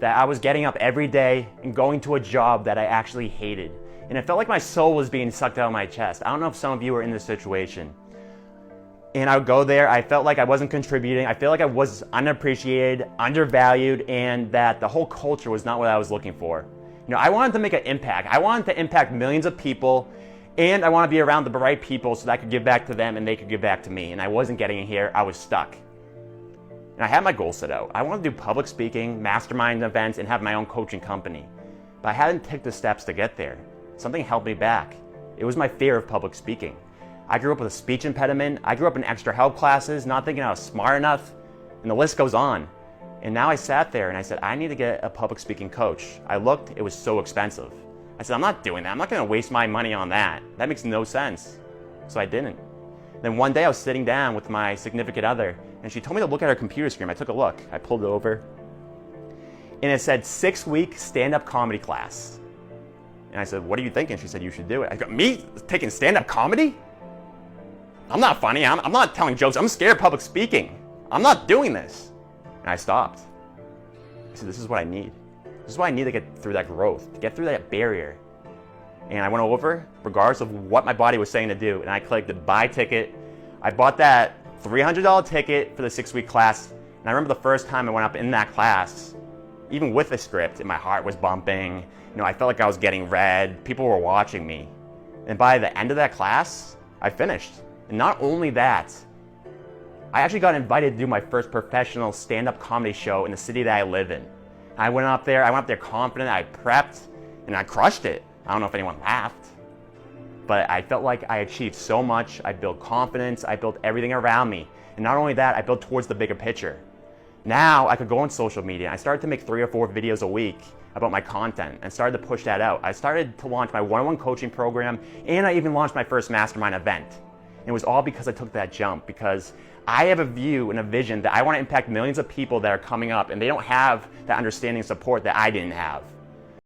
that I was getting up every day and going to a job that I actually hated. And it felt like my soul was being sucked out of my chest. I don't know if some of you are in this situation. And I would go there, I felt like I wasn't contributing, I felt like I was unappreciated, undervalued, and that the whole culture was not what I was looking for. You know, I wanted to make an impact. I wanted to impact millions of people, and I wanted to be around the right people so that I could give back to them and they could give back to me. And I wasn't getting it here, I was stuck. And I had my goals set out. I wanted to do public speaking, mastermind events, and have my own coaching company. But I hadn't taken the steps to get there. Something held me back. It was my fear of public speaking. I grew up with a speech impediment. I grew up in extra help classes, not thinking I was smart enough, and the list goes on. And now I sat there and I said, I need to get a public speaking coach. I looked, it was so expensive. I said, I'm not doing that. I'm not gonna waste my money on that. That makes no sense. So I didn't. Then one day I was sitting down with my significant other and she told me to look at her computer screen. I took a look. I pulled it over and it said 6-week stand-up comedy class. And I said, what are you thinking? She said, you should do it. I go, me taking stand-up comedy? I'm not funny, I'm not telling jokes, I'm scared of public speaking. I'm not doing this. And I stopped. I said, this is what I need. This is what I need to get through that growth, to get through that barrier. And I went over, regardless of what my body was saying to do, and I clicked the buy ticket. I bought that $300 ticket for the 6-week class. And I remember the first time I went up in that class, even with the script, and my heart was bumping. You know, I felt like I was getting read, people were watching me. And by the end of that class, I finished. And not only that, I actually got invited to do my first professional stand-up comedy show in the city that I live in. I went up there confident, I prepped, and I crushed it. I don't know if anyone laughed, but I felt like I achieved so much. I built confidence, I built everything around me. And not only that, I built towards the bigger picture. Now I could go on social media. I started to make 3 or 4 videos a week about my content and started to push that out. I started to launch my one-on-one coaching program, and I even launched my first mastermind event. It was all because I took that jump, because I have a view and a vision that I want to impact millions of people that are coming up and they don't have that understanding and support that I didn't have.